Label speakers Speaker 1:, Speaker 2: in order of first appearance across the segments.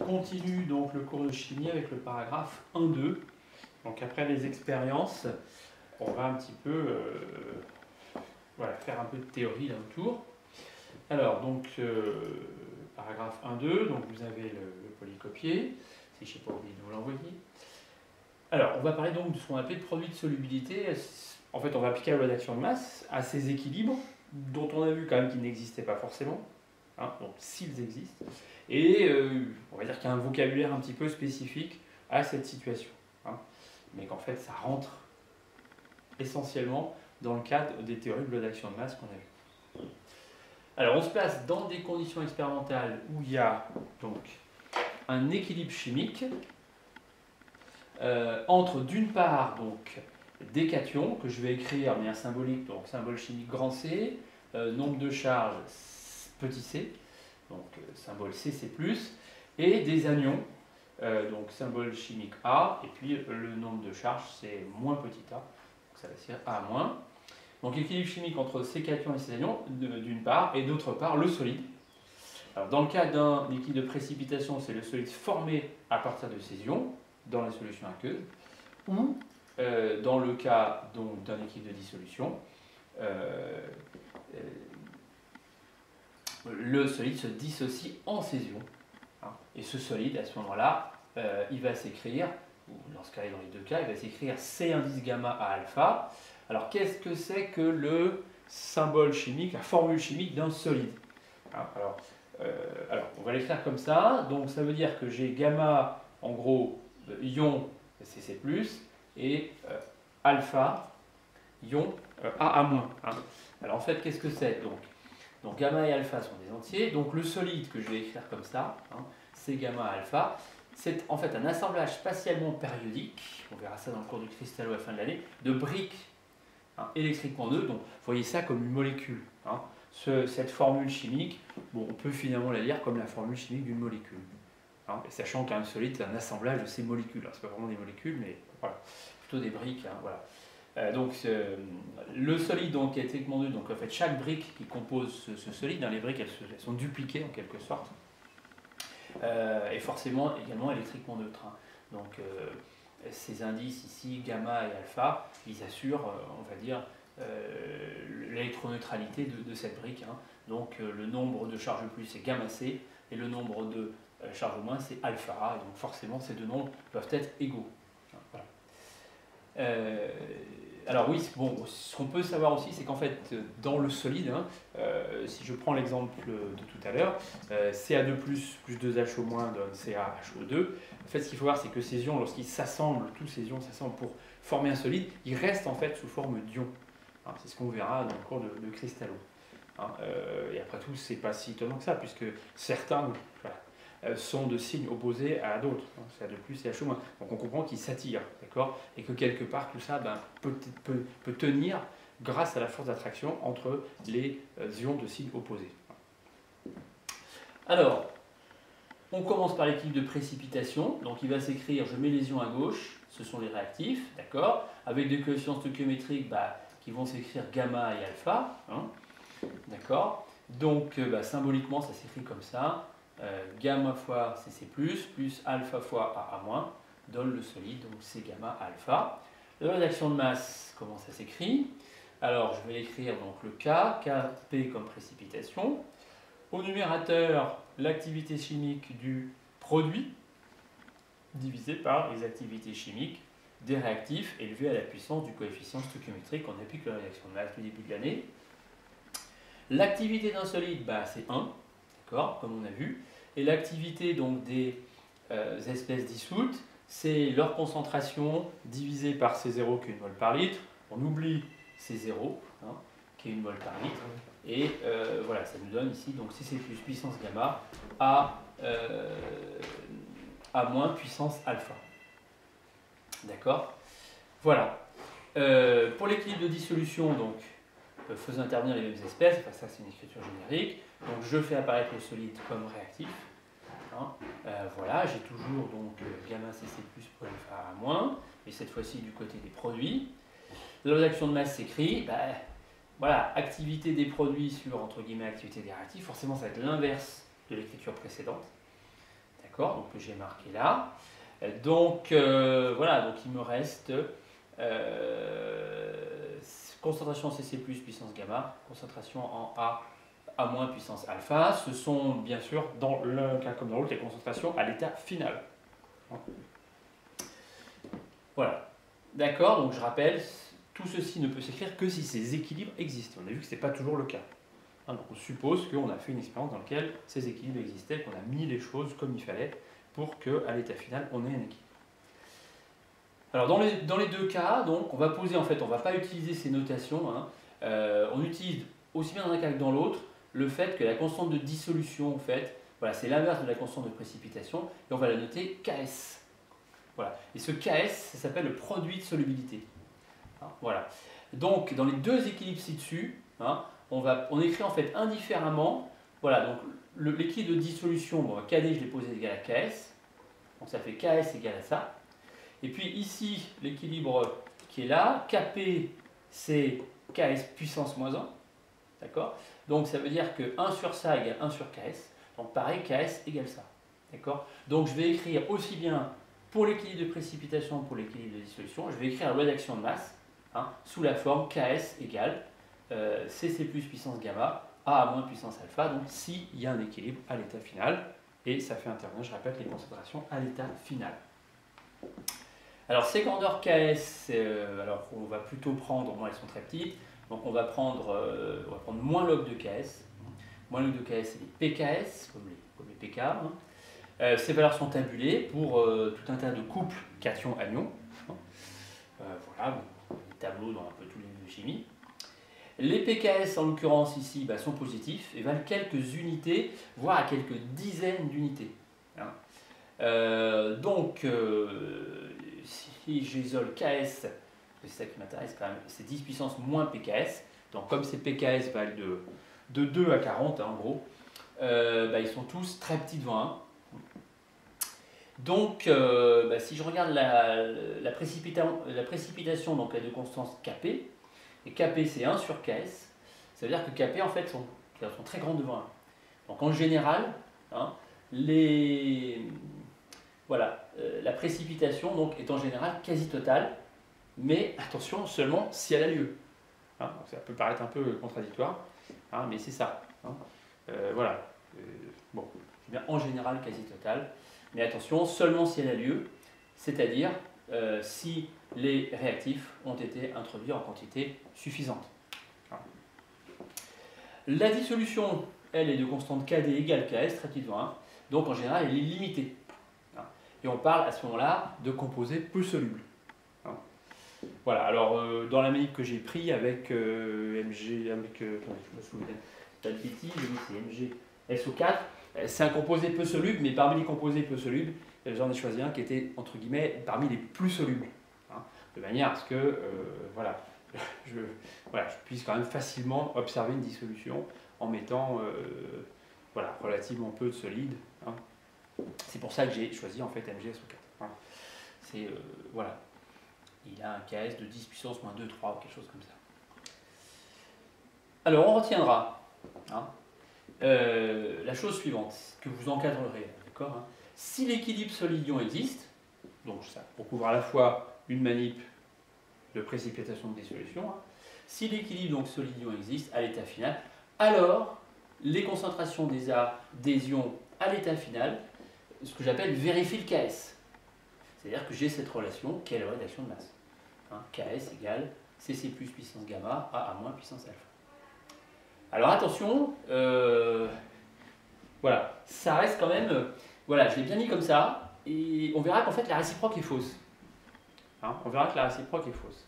Speaker 1: continue donc le cours de chimie avec le paragraphe 1-2. Donc après les expériences, on va un petit peu voilà, faire un peu de théorie là autour. Alors donc paragraphe 1-2, donc vous avez le polycopier, si je n'ai pas oublié de vous l'envoyer. Alors on va parler donc de ce qu'on appelle produit de solubilité. En fait on va appliquer la loi d'action de masse à ces équilibres dont on a vu quand même qu'ils n'existaient pas forcément. Hein, donc s'ils existent, et on va dire qu'il y a un vocabulaire un petit peu spécifique à cette situation, hein, mais qu'en fait ça rentre essentiellement dans le cadre des théories de loi d'action de masse qu'on a vues. Alors on se place dans des conditions expérimentales où il y a donc un équilibre chimique entre d'une part donc des cations que je vais écrire de manière symbolique, donc symbole chimique grand C, nombre de charges petit c, donc symbole CC+, et des anions, donc symbole chimique A, et puis le nombre de charges c'est moins petit a, donc ça va faire A-. Donc équilibre chimique entre ces cations et ces anions d'une part, et d'autre part le solide. Alors dans le cas d'un liquide de précipitation, c'est le solide formé à partir de ces ions dans la solution aqueuse, ou dans le cas d'un liquide de dissolution, le solide se dissocie en ces ions. Hein, et ce solide, à ce moment-là, il va s'écrire, ou dans ce cas dans les deux cas, il va s'écrire C indice gamma à alpha. Alors qu'est-ce que c'est que le symbole chimique, la formule chimique d'un solide? Hein, alors, on va l'écrire comme ça. Donc ça veut dire que j'ai gamma, en gros, ion CC+, et alpha, ion AA-. Hein. Alors en fait, qu'est-ce que c'est donc gamma et alpha sont des entiers. Donc le solide que je vais écrire comme ça, hein, c'est gamma alpha. C'est en fait un assemblage spatialement périodique, on verra ça dans le cours du cristallo à la fin de l'année, de briques hein, électriquement neutres. Donc vous voyez ça comme une molécule. Hein. Cette formule chimique, bon, on peut finalement la lire comme la formule chimique d'une molécule. Hein, sachant qu'un solide, c'est un assemblage de ces molécules. Ce n'est pas vraiment des molécules, mais voilà, plutôt des briques. Hein, voilà. Donc le solide donc, est électriquement neutre, donc en fait chaque brique qui compose ce solide, dans les briques elles sont dupliquées en quelque sorte, et forcément également électriquement neutre. Hein. Donc ces indices ici, gamma et alpha, ils assurent, on va dire, l'électroneutralité de cette brique. Hein. Donc le nombre de charges plus c'est gamma C, et le nombre de charges moins c'est alpha A, et donc forcément ces deux nombres doivent être égaux. Hein, voilà. Alors oui, bon, ce qu'on peut savoir aussi, c'est qu'en fait, dans le solide, hein, si je prends l'exemple de tout à l'heure, Ca2+, plus 2HO- donne CaHO2. En fait, ce qu'il faut voir, c'est que ces ions, lorsqu'ils s'assemblent, tous ces ions s'assemblent pour former un solide, ils restent en fait sous forme d'ions. Hein, c'est ce qu'on verra dans le cours de cristallo. Hein, et après tout, c'est pas si étonnant que ça, puisque certains sont de signes opposés à d'autres, hein, Ca2+, et HO-. Donc on comprend qu'ils s'attirent, d'accord, et que quelque part tout ça peut tenir grâce à la force d'attraction entre les ions de signes opposés. Alors, on commence par l'équilibre de précipitation, donc il va s'écrire, je mets les ions à gauche, ce sont les réactifs, d'accord, avec des coefficients stoichiométriques qui vont s'écrire gamma et alpha, hein, d'accord, donc symboliquement ça s'écrit comme ça. Gamma fois CC+, plus alpha fois AA- donne le solide, donc c'est gamma alpha. La loi d'action de masse, comment ça s'écrit? Alors je vais écrire donc le K, Kp comme précipitation. Au numérateur, l'activité chimique du produit divisé par les activités chimiques des réactifs élevés à la puissance du coefficient stoichiométrique qu'on applique la loi d'action de masse au début de l'année. L'activité d'un solide, c'est 1. D'accord, comme on a vu. Et l'activité donc des espèces dissoutes, c'est leur concentration divisée par C0 qui est 1 mol par litre. On oublie C0 hein, qui est 1 mol par litre. Et voilà, ça nous donne ici donc CC plus puissance gamma à moins puissance alpha. D'accord. Voilà. Pour l'équilibre de dissolution, donc, faisant intervenir les mêmes espèces, enfin ça c'est une écriture générique. Donc je fais apparaître le solide comme réactif. Hein. Voilà, j'ai toujours donc gamma CC+ pour alpha A-, et cette fois-ci du côté des produits. La loi d'action de masse s'écrit, voilà, activité des produits sur entre guillemets activité des réactifs, forcément ça va être l'inverse de l'écriture précédente. D'accord, donc que j'ai marqué là. Donc voilà, donc il me reste concentration CC+, puissance gamma, concentration en A- puissance alpha. Ce sont bien sûr, dans l'un cas comme dans l'autre, les concentrations à l'état final. Voilà. D'accord, donc je rappelle, tout ceci ne peut s'écrire que si ces équilibres existent. On a vu que ce n'est pas toujours le cas. Donc on suppose qu'on a fait une expérience dans laquelle ces équilibres existaient, qu'on a mis les choses comme il fallait pour qu'à l'état final, on ait un équilibre. Alors dans les deux cas, donc, on va poser, en fait, on ne va pas utiliser ces notations. On utilise aussi bien dans un cas que dans l'autre le fait que la constante de dissolution, en fait, voilà, c'est l'inverse de la constante de précipitation, et on va la noter Ks. Voilà. Et ce Ks, ça s'appelle le produit de solubilité. Voilà. Donc, dans les deux équilibres ci-dessus, on écrit en fait indifféremment, voilà, donc l'équilibre de dissolution, bon, KD, je l'ai posé égal à KS, donc ça fait KS égal à ça. Et puis ici, l'équilibre qui est là, KP, c'est KS puissance moins 1, d'accord? Donc ça veut dire que 1 sur ça égale 1 sur KS, donc pareil, KS égale ça, d'accord? Donc je vais écrire aussi bien pour l'équilibre de précipitation que pour l'équilibre de dissolution, je vais écrire la loi d'action de masse, sous la forme KS égale CC plus puissance gamma, A à moins puissance alpha, donc s'il y a un équilibre à l'état final, et ça fait intervenir, je répète, les concentrations à l'état final. Alors ces grandeurs KS, alors on va plutôt prendre, bon elles sont très petites, donc on va prendre moins log de KS. Moins log de KS, c'est les PKS, comme les PK. Ces valeurs sont tabulées pour tout un tas de couples cation-anion. Voilà, les tableaux dans un peu tous les livres de chimie. Les PKS, en l'occurrence ici, sont positifs et valent quelques unités, voire à quelques dizaines d'unités. Donc, si j'isole KS, c'est ça qui m'intéresse quand même, c'est 10 puissance moins PKS. Donc, comme ces PKS valent de 2 à 40, en gros, ils sont tous très petits devant 1. Donc, si je regarde la précipitation, donc la de constance Kp, et Kp c'est 1 sur Ks, ça veut dire que Kp en fait sont très grands devant 1. Donc en général, la précipitation donc, est en général quasi totale, mais attention seulement si elle a lieu. Ça peut paraître un peu contradictoire, mais c'est ça. Bon, c'est bien en général quasi totale, mais attention seulement si elle a lieu, c'est-à-dire si les réactifs ont été introduits en quantité suffisante. La dissolution, elle, est de constante Kd égale Ks, très petit devant 1, donc en général elle est limitée. Et on parle à ce moment-là de composés peu solubles. Voilà, alors dans la manip que j'ai pris avec Mg, je me souviens, Talpiti, c'est Mg SO4, c'est un composé peu soluble, mais parmi les composés peu solubles, j'en ai choisi un qui était, entre guillemets, parmi les plus solubles. De manière à ce que je puisse quand même facilement observer une dissolution en mettant relativement peu de solide. C'est pour ça que j'ai choisi en fait MgSO4. Il a un KS de 10 puissance moins 2, 3 ou quelque chose comme ça. Alors on retiendra la chose suivante que vous encadrerez, d'accord, si l'équilibre solide-ion existe, donc ça recouvre à la fois une manip de précipitation de dissolution, si l'équilibre donc solide-ion existe à l'état final, alors les concentrations des ions à l'état final, ce que j'appelle vérifie le KS. C'est-à-dire que j'ai cette relation qui est la loi d'action de masse. KS égale CC plus puissance gamma A à moins puissance alpha. Alors attention, ça reste quand même, je l'ai bien mis comme ça, et on verra qu'en fait la réciproque est fausse. On verra que la réciproque est fausse.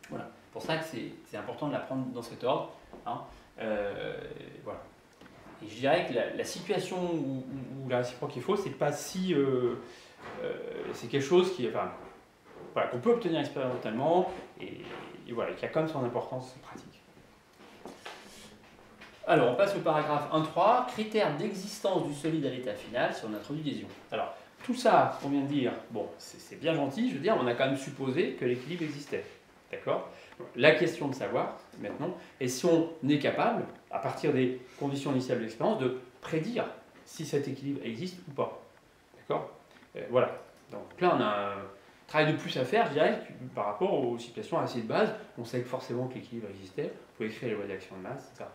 Speaker 1: Voilà, pour ça que c'est important de la prendre dans cet ordre. Et je dirais que la situation où la réciproque est fausse, c'est pas si, c'est quelque chose qui, qu'on peut obtenir expérimentalement et qui a quand même son importance pratique. Alors, on passe au paragraphe 1.3, critères d'existence du solide à l'état final si on introduit des ions. Alors, tout ça, on vient de dire, bon, c'est bien gentil, je veux dire, on a quand même supposé que l'équilibre existait. D'accord ? La question de savoir, maintenant, est si on est capable, à partir des conditions initiales de l'expérience, de prédire si cet équilibre existe ou pas. D'accord. Voilà. Donc là, on a un travail de plus à faire, je dirais, par rapport aux situations assez de base. On sait que forcément que l'équilibre existait. Il faut écrire les lois d'action de masse, etc.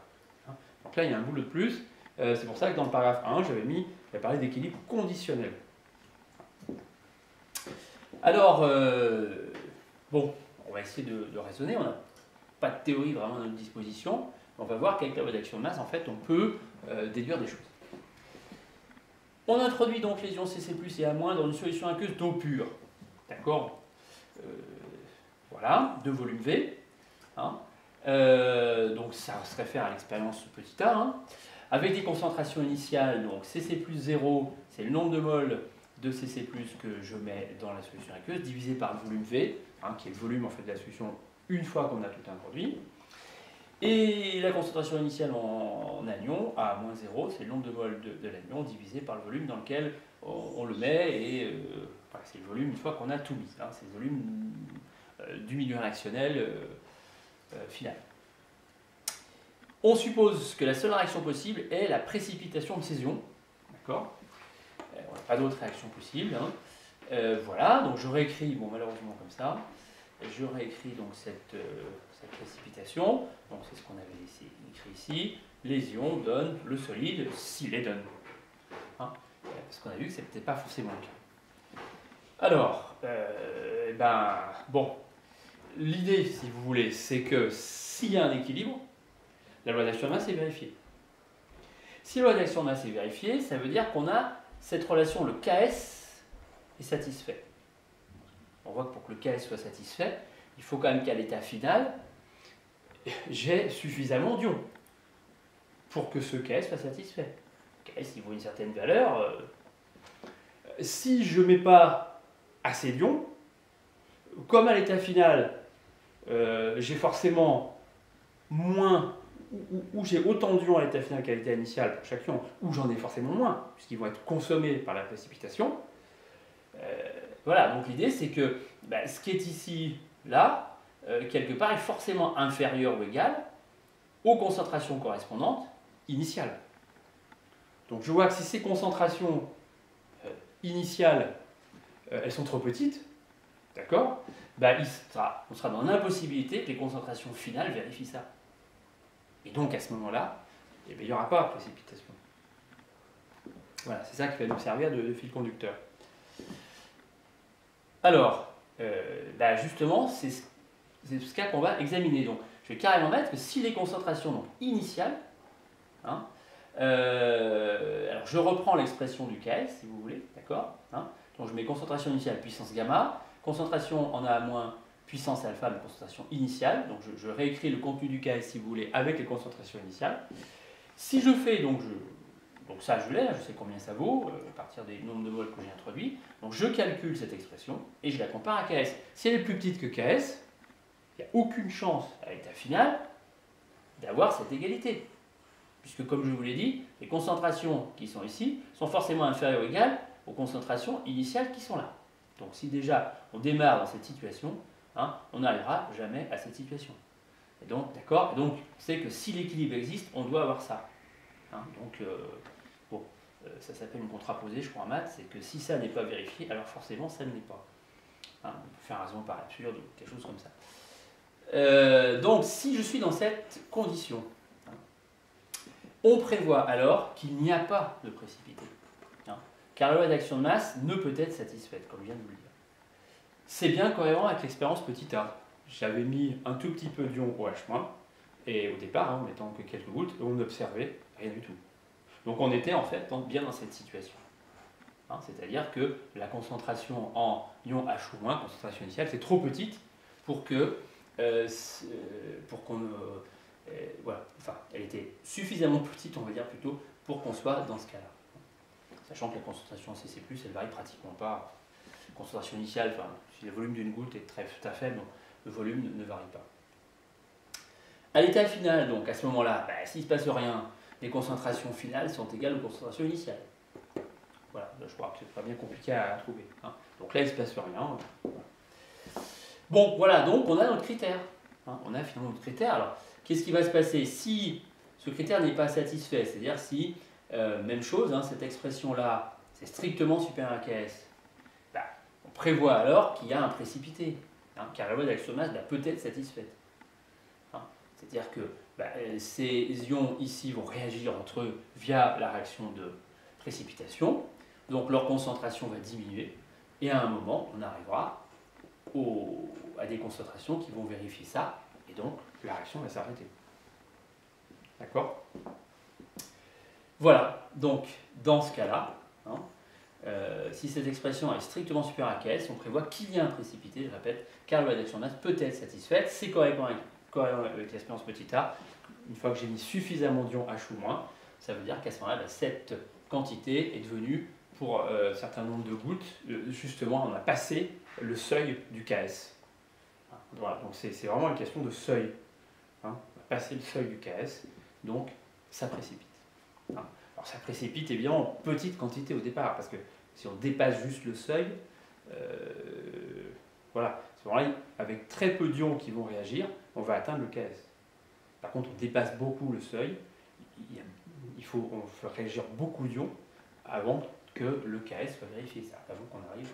Speaker 1: Hein. Donc là, il y a un boulot de plus. C'est pour ça que dans le paragraphe 1, j'avais parlé d'équilibre conditionnel. Alors, bon, on va essayer de raisonner. On n'a pas de théorie vraiment à notre disposition. On va voir qu'avec la loi d'action de masse, en fait, on peut déduire des choses. On introduit donc les ions Cc+ et A- dans une solution aqueuse d'eau pure. D'accord. Voilà, de volume V. Hein. Donc ça se réfère à l'expérience petit a. Hein. Avec des concentrations initiales, donc Cc+ 0, c'est le nombre de moles de Cc+ que je mets dans la solution aqueuse, divisé par le volume V, hein, qui est le volume en fait, de la solution une fois qu'on a tout introduit. Et la concentration initiale en anion, A-0, c'est le nombre de moles de l'anion divisé par le volume dans lequel on le met, et voilà, c'est le volume une fois qu'on a tout mis. Hein, c'est le volume du milieu réactionnel final. On suppose que la seule réaction possible est la précipitation de ces ions. D'accord. On n'a pas d'autre réaction possible. Hein. Voilà, donc je réécris, bon malheureusement comme ça, je réécris donc cette précipitation. Donc c'est ce qu'on avait écrit ici. Les ions donnent le solide s'ils les donnent. Hein. Parce qu'on a vu que ce n'était pas forcément le cas. Alors, bon, l'idée, si vous voulez, c'est que s'il y a un équilibre, la loi d'action de masse est vérifiée. Si la loi d'action de masse est vérifiée, ça veut dire qu'on a cette relation, le Ks est satisfait. On voit que pour que le Ks soit satisfait, il faut quand même qu'à l'état final, j'ai suffisamment d'ions pour que ce Ks soit satisfait. Ks, il vaut une certaine valeur. Si je ne mets pas assez d'ions, comme à l'état final, j'ai forcément moins, ou j'ai autant d'ions à l'état final qu'à l'état initial pour chaque ion, ou j'en ai forcément moins, puisqu'ils vont être consommés par la précipitation. Voilà, donc l'idée c'est que ce qui est ici, là, quelque part, est forcément inférieur ou égal aux concentrations correspondantes initiales. Donc je vois que si ces concentrations initiales, elles sont trop petites, d'accord, on sera dans l'impossibilité que les concentrations finales vérifient ça. Et donc à ce moment-là, il n'y aura pas de précipitation. Voilà, c'est ça qui va nous servir de fil conducteur. Alors, justement, c'est ce cas qu'on va examiner. Donc, je vais carrément mettre que si les concentrations donc, initiales, hein, alors je reprends l'expression du KS, si vous voulez, d'accord, hein, donc je mets concentration initiale puissance gamma, concentration en A- puissance alpha, mais concentration initiale, donc je réécris le contenu du KS, si vous voulez, avec les concentrations initiales. Si je fais, donc ça je l'ai, je sais combien ça vaut, à partir des nombres de moles que j'ai introduits, donc je calcule cette expression et je la compare à KS. Si elle est plus petite que KS, il n'y a aucune chance à l'état final d'avoir cette égalité. Puisque comme je vous l'ai dit, les concentrations qui sont ici sont forcément inférieures ou égales aux concentrations initiales qui sont là. Donc si déjà on démarre dans cette situation, hein, on n'arrivera jamais à cette situation. Et donc, d'accord, donc c'est que si l'équilibre existe, on doit avoir ça. Hein, donc, ça s'appelle une contraposée, je crois en maths, c'est que si ça n'est pas vérifié, alors forcément ça ne l'est pas. Hein, on peut faire raison par absurde ou quelque chose comme ça. Donc si je suis dans cette condition, hein, on prévoit alors qu'il n'y a pas de précipité. Hein, car la loi d'action de masse ne peut être satisfaite, comme je viens de vous le dire. C'est bien cohérent avec l'expérience petit a. J'avais mis un tout petit peu d'ion au H-, et au départ, en mettant que quelques gouttes, on n'observait rien du tout. Donc on était en fait bien dans cette situation. Hein, c'est-à-dire que la concentration en ion H ou moins, concentration initiale, c'est trop petite pour que voilà, enfin, elle était suffisamment petite, on va dire plutôt, pour qu'on soit dans ce cas-là. Sachant que la concentration en Cc+, elle varie pratiquement pas. La concentration initiale, enfin, si le volume d'une goutte est très faible, le volume ne varie pas. À l'état final, donc à ce moment-là, s'il ne se passe rien, les concentrations finales sont égales aux concentrations initiales. Voilà, je crois que c'est pas bien compliqué à trouver. Hein. Donc là, il ne se passe rien. Bon, voilà, donc on a notre critère. Hein, on a finalement notre critère. Alors, qu'est-ce qui va se passer si ce critère n'est pas satisfait? C'est-à-dire si, même chose, hein, cette expression-là, c'est strictement supérieur à KS, bah, on prévoit alors qu'il y a un précipité, hein, car la loi d'action de masse peut être satisfaite. Hein. C'est-à-dire que bah, ces ions ici vont réagir entre eux via la réaction de précipitation, donc leur concentration va diminuer, et à un moment, on arrivera à des concentrations qui vont vérifier ça, et donc la réaction va s'arrêter. D'accord? Voilà, donc dans ce cas-là, hein, si cette expression est strictement supérieure à KS, on prévoit qu'il y a un précipité, je répète, car la réaction de masse peut être satisfaite, c'est cohérent avec l'espérance petit a. Une fois que j'ai mis suffisamment d'ions H ou moins, ça veut dire qu'à ce moment-là, cette quantité est devenue, pour un certain nombre de gouttes, justement, on a passé le seuil du KS. Voilà, donc c'est vraiment une question de seuil. Hein, on a passé le seuil du KS, donc ça précipite. Hein. Alors ça précipite évidemment en petite quantité au départ, parce que si on dépasse juste le seuil, voilà, avec très peu d'ions qui vont réagir, on va atteindre le KS. Par contre, on dépasse beaucoup le seuil, on fait réagir beaucoup d'ions avant que le KS soit vérifié, avant qu'on arrive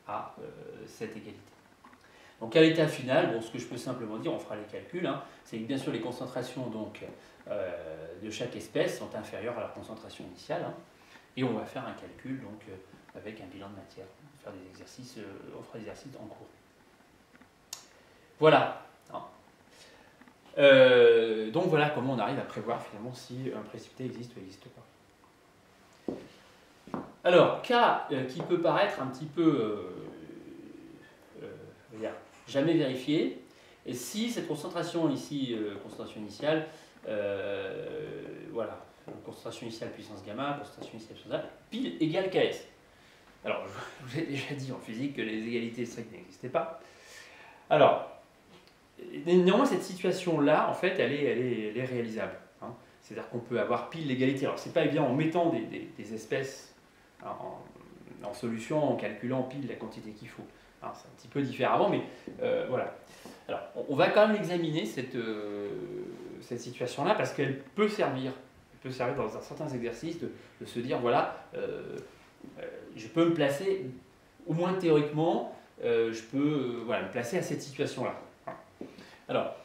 Speaker 1: à cette égalité. Donc à l'état final, bon, ce que je peux simplement dire, on fera les calculs, hein, c'est que bien sûr les concentrations donc, de chaque espèce sont inférieures à leur concentration initiale, hein, et on va faire un calcul donc, avec un bilan de matière. On va faire des exercices, on fera des exercices en cours. Voilà. Hein. Donc voilà comment on arrive à prévoir finalement si un précipité existe ou n'existe pas. Alors, cas qui peut paraître un petit peu jamais vérifié, et si cette concentration ici, concentration initiale, voilà, concentration initiale puissance gamma, concentration initiale puissance gamma, pile égale KS. Alors, je vous ai déjà dit en physique que les égalités strictes n'existaient pas. Alors, néanmoins, cette situation-là, en fait, elle est réalisable. Hein. C'est-à-dire qu'on peut avoir pile l'égalité. Alors, c'est pas évident en mettant des espèces en solution, en calculant pile la quantité qu'il faut. C'est un petit peu différemment, mais voilà. Alors, on va quand même examiner cette situation-là parce qu'elle peut servir. Elle peut servir dans certains exercices de se dire, voilà, je peux me placer, au moins théoriquement, je peux me placer à cette situation-là. Alors,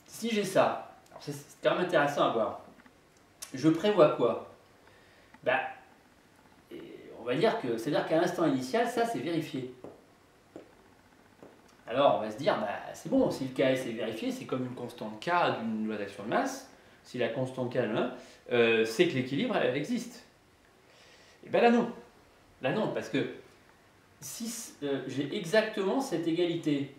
Speaker 1: si j'ai ça, c'est quand même intéressant à voir. Je prévois quoi? Ben, on va dire que, c'est-à-dire qu'à l'instant initial, ça c'est vérifié. Alors on va se dire, bah, c'est bon, si le KS est vérifié, c'est comme une constante K d'une loi d'action de masse. Si la constante K, c'est que l'équilibre, elle existe. Et bien là non. Là non, parce que si j'ai exactement cette égalité,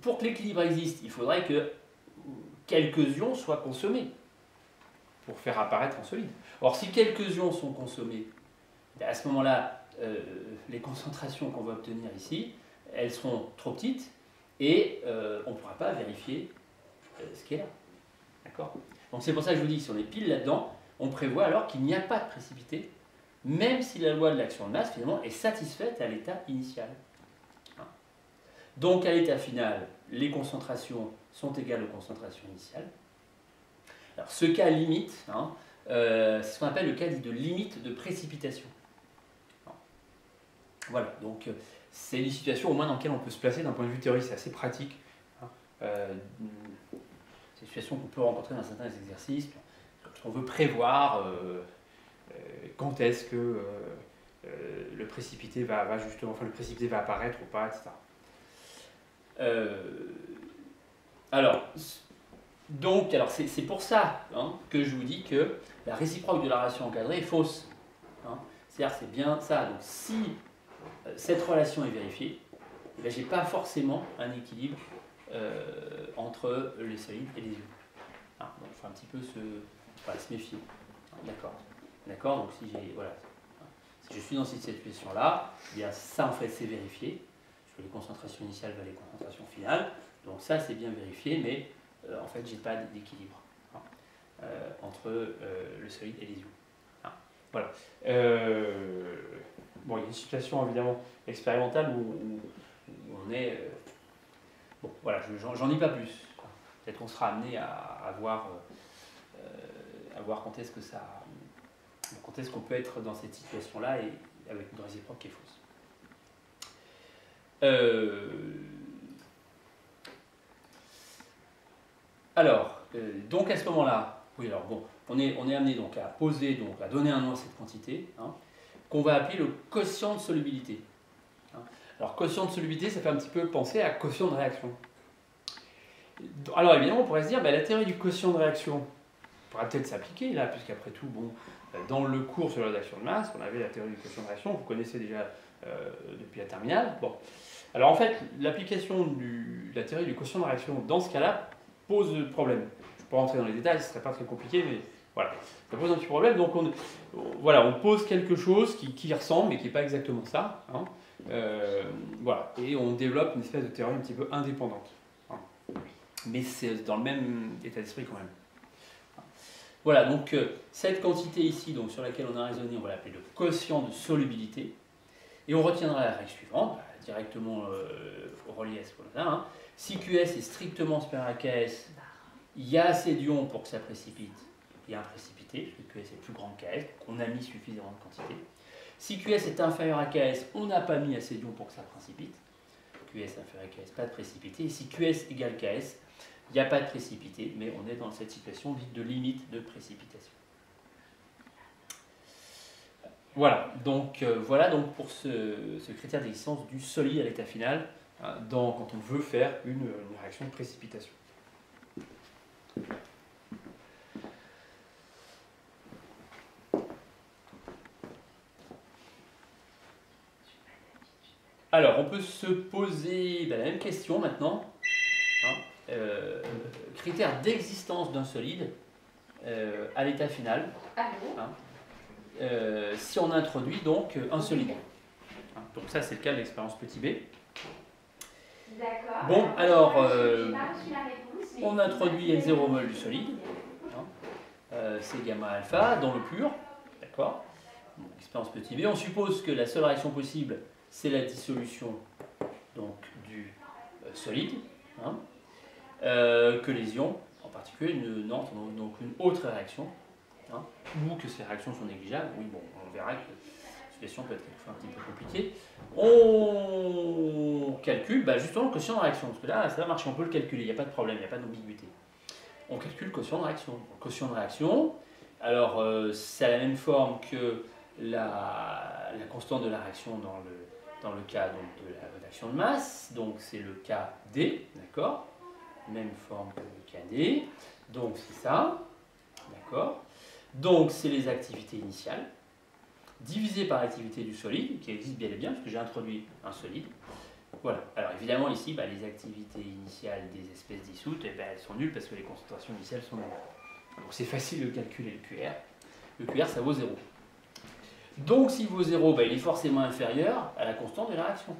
Speaker 1: pour que l'équilibre existe, il faudrait que quelques ions soient consommés pour faire apparaître un solide. Or, si quelques ions sont consommés, à ce moment-là, les concentrations qu'on va obtenir ici, elles seront trop petites et on ne pourra pas vérifier ce qui est là. D'accord? Donc c'est pour ça que je vous dis, si on est pile là-dedans, on prévoit alors qu'il n'y a pas de précipité, même si la loi de l'action de masse, finalement, est satisfaite à l'état initial. Donc à l'état final, les concentrations sont égales aux concentrations initiales. Alors ce cas limite, c'est ce qu'on appelle le cas dit de limite de précipitation. Voilà, donc c'est une situation au moins dans laquelle on peut se placer d'un point de vue théorique, c'est assez pratique. C'est une situation qu'on peut rencontrer dans certains exercices, lorsqu'on veut prévoir quand est-ce que le précipité va justement, enfin le précipité va apparaître ou pas, etc. Alors c'est pour ça que je vous dis que la réciproque de la relation encadrée est fausse. C'est-à-dire c'est bien ça. Donc si cette relation est vérifiée, je n'ai pas forcément un équilibre entre les solides et les ions. Donc il faut un petit peu se méfier. D'accord. Donc si je suis dans cette situation-là, eh bien ça en fait c'est vérifié. Parce que les concentrations initiales valent les concentrations finales. Donc ça c'est bien vérifié, mais en fait j'ai pas d'équilibre entre le solide et les ions. Voilà. Bon, il y a une situation évidemment expérimentale où on est. Bon, voilà, j'en dis pas plus. Peut-être qu'on sera amené à voir quand est-ce que ça Quand est-ce qu'on peut être dans cette situation-là et avec une réciproque qui est fausse. Donc à ce moment-là, oui, alors bon, on est amené donc à poser, donc à donner un nom à cette quantité, hein, qu'on va appeler le quotient de solubilité. Hein. Alors quotient de solubilité, ça fait un petit peu penser à quotient de réaction. Alors évidemment, on pourrait se dire, la théorie du quotient de réaction pourrait peut-être s'appliquer là, puisqu'après tout, bon, dans le cours sur la réaction de masse, on avait la théorie du quotient de réaction, vous connaissez déjà depuis la terminale. Bon. Alors en fait, l'application de la théorie du quotient de réaction dans ce cas-là pose problème. Je ne vais pas rentrer dans les détails, ce ne serait pas très compliqué, mais voilà, ça pose un petit problème. Donc on pose quelque chose qui ressemble, mais qui n'est pas exactement ça. Hein. Voilà, et on développe une espèce de théorie un petit peu indépendante. Hein. Mais c'est dans le même état d'esprit quand même. Voilà, donc cette quantité ici, donc, sur laquelle on a raisonné, on va l'appeler le quotient de solubilité. Et on retiendra la règle suivante, directement reliée à ce qu'on a là. Hein. Si QS est strictement supérieur à KS, il y a assez d'ions pour que ça précipite. Il y a un précipité, parce que QS est plus grand que KS, donc on a mis suffisamment de quantité. Si QS est inférieur à KS, on n'a pas mis assez d'ions pour que ça précipite. QS inférieur à KS, pas de précipité. Et si QS égale KS, il n'y a pas de précipité, mais on est dans cette situation dite de limite de précipitation. Voilà donc pour ce critère d'existence du solide à l'état final, hein, quand on veut faire une réaction de précipitation. Alors, on peut se poser la même question maintenant. Hein, critère d'existence d'un solide à l'état final. Hein, si on introduit donc un solide. Hein, donc ça, c'est le cas de l'expérience petit b.
Speaker 2: D'accord.
Speaker 1: Bon, alors, on introduit N0 mol du solide. Hein, c'est gamma alpha dans le pur. D'accord. Donc, expérience petit b. On suppose que la seule réaction possible, c'est la dissolution donc, du solide, hein, que les ions, en particulier, n'entrent donc une autre réaction, hein, ou que ces réactions sont négligeables. Oui, bon, on verra que la situation peut être quelquefois un petit peu compliquée. On calcule justement le quotient de réaction, parce que là, ça va marcher, on peut le calculer, il n'y a pas de problème, il n'y a pas d'ambiguïté. On calcule le quotient de réaction. Le quotient de réaction, alors c'est à la même forme que la constante de la réaction dans le cas donc, de la rédaction de masse, donc c'est le cas D, d'accord, même forme que le cas D, donc c'est ça, d'accord, donc c'est les activités initiales, divisées par l'activité du solide, qui existe bien et bien, parce que j'ai introduit un solide, voilà. Alors évidemment ici, les activités initiales des espèces dissoutes, elles sont nulles parce que les concentrations initiales sont nulles. Donc c'est facile de calculer le QR. Le QR, ça vaut 0. Donc s'il vaut 0, il est forcément inférieur à la constante de la réaction.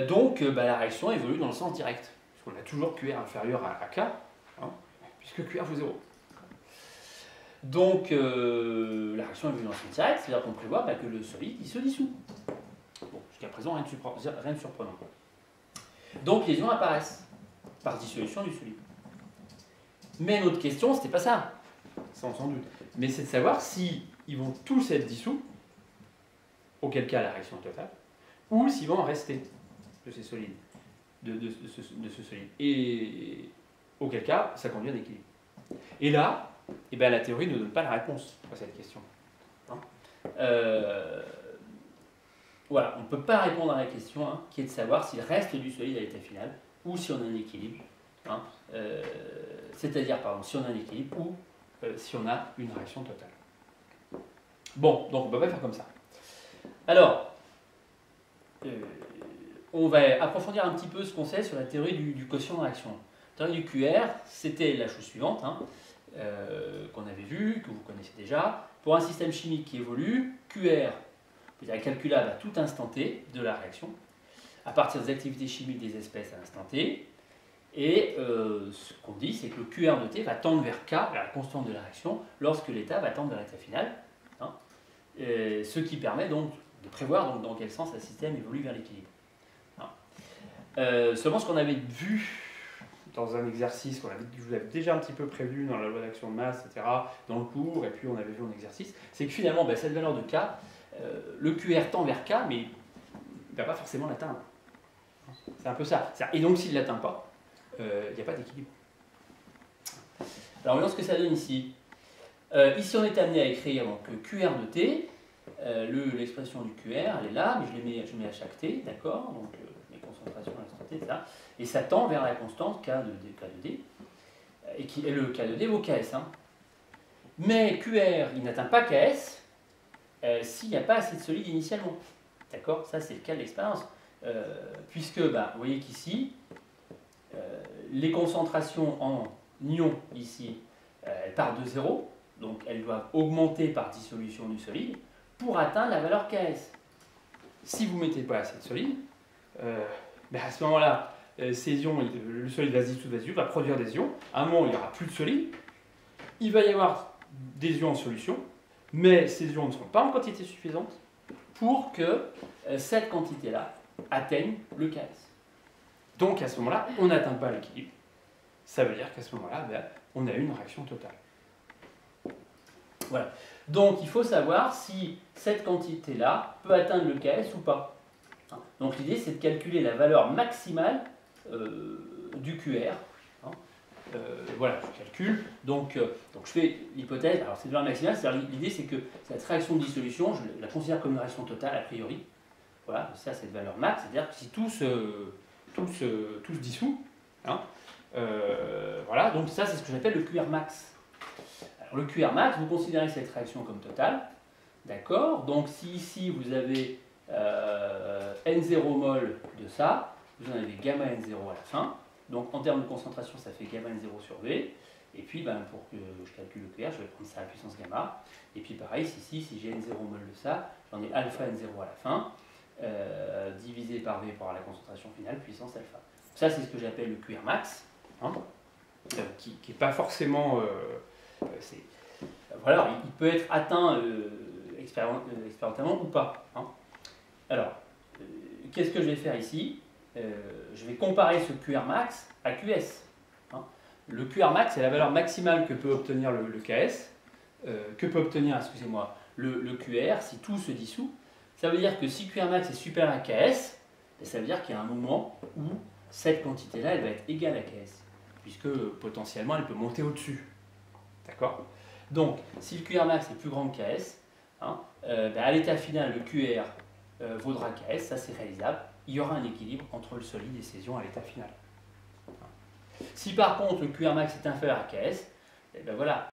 Speaker 1: Donc la réaction évolue dans le sens direct. Parce qu'on a toujours QR inférieur à K, hein, puisque QR vaut 0. Donc la réaction évolue dans le sens direct, c'est-à-dire qu'on prévoit que le solide il se dissout. Bon, jusqu'à présent, rien de surprenant. Donc les ions apparaissent par dissolution du solide. Mais notre question, c'était pas ça. Ça, on s'en doute. Mais c'est de savoir si ils vont tous être dissous, auquel cas la réaction est totale, ou s'ils vont en rester de ces solides, de ce solide. Et auquel cas, ça conduit à l'équilibre. Et là, la théorie ne donne pas la réponse à cette question. Hein, voilà, on ne peut pas répondre à la question qui est de savoir s'il reste du solide à l'état final ou si on a un équilibre. Hein, c'est-à-dire, si on a un équilibre ou si on a une réaction totale. Bon, donc on ne peut pas faire comme ça. Alors, on va approfondir un petit peu ce qu'on sait sur la théorie du quotient de réaction. La théorie du QR, c'était la chose suivante, qu'on avait vue, que vous connaissez déjà. Pour un système chimique qui évolue, QR est calculable à tout instant t de la réaction, à partir des activités chimiques des espèces à l'instant t. Et ce qu'on dit, c'est que le QR de t va tendre vers K, vers la constante de la réaction, lorsque l'état va tendre vers l'état final. Hein, ce qui permet donc de prévoir dans quel sens un système évolue vers l'équilibre. Hein. Seulement ce qu'on avait vu dans un exercice je vous avais déjà un petit peu prévu dans la loi d'action de masse, etc., dans le cours, et puis on avait vu en exercice, c'est que finalement, cette valeur de K, le QR tend vers K, mais il ne va pas forcément l'atteindre. C'est un peu ça. Et donc, s'il ne l'atteint pas, il n'y a pas d'équilibre. Alors, voyons ce que ça donne ici. Ici, on est amené à écrire donc, QR de T. L'expression du QR, elle est là, mais je mets à chaque T, d'accord? Donc, mes concentrations à l'instant T, ça. Et ça tend vers la constante K de D. Et le K de D vaut Ks. Hein. Mais QR, il n'atteint pas Ks s'il n'y a pas assez de solide initialement. D'accord? Ça, c'est le cas de l'expérience. Puisque, vous voyez qu'ici, les concentrations en ion, ici, elles partent de 0. Donc, elles doivent augmenter par dissolution du solide pour atteindre la valeur Ks. Si vous ne mettez pas assez de solide, à ce moment-là, ces ions, le solide va se dissoudre, va produire des ions. À un moment, il n'y aura plus de solide. Il va y avoir des ions en solution, mais ces ions ne seront pas en quantité suffisante pour que cette quantité-là atteigne le Ks. Donc, à ce moment-là, on n'atteint pas l'équilibre. Ça veut dire qu'à ce moment-là, on a une réaction totale. Voilà. Donc, il faut savoir si cette quantité-là peut atteindre le Ks ou pas. Donc, l'idée, c'est de calculer la valeur maximale du QR. Voilà, je calcule. Donc je fais l'hypothèse. Alors, cette valeur maximale, l'idée, c'est que cette réaction de dissolution, je la considère comme une réaction totale, a priori. Voilà, ça, c'est une valeur max. C'est-à-dire que si tout se dissout, voilà, donc ça, c'est ce que j'appelle le QR max. Alors, le QR max, vous considérez cette réaction comme totale. D'accord? Donc, si ici, vous avez N0 mol de ça, vous en avez gamma N0 à la fin. Donc, en termes de concentration, ça fait gamma N0 sur V. Et puis, pour que je calcule le QR, je vais prendre ça à la puissance gamma. Et puis, pareil, si j'ai N0 mol de ça, j'en ai alpha N0 à la fin, divisé par V pour avoir la concentration finale, puissance alpha. Ça, c'est ce que j'appelle le QR max, qui n'est pas forcément... voilà, il peut être atteint expérimentalement ou pas. Alors, qu'est-ce que je vais faire ici? Je vais comparer ce QR max à QS. Le QR max, c'est la valeur maximale que peut obtenir le KS, que peut obtenir, excusez-moi, le QR si tout se dissout. Ça veut dire que si QR max est supérieur à KS, ça veut dire qu'il y a un moment où cette quantité-là, elle va être égale à KS, puisque potentiellement, elle peut monter au-dessus. D'accord? Donc, si le QR max est plus grand que KS, à l'état final, le QR vaudra KS, ça c'est réalisable. Il y aura un équilibre entre le solide et ses ions à l'état final. Si par contre le QR max est inférieur à KS, voilà,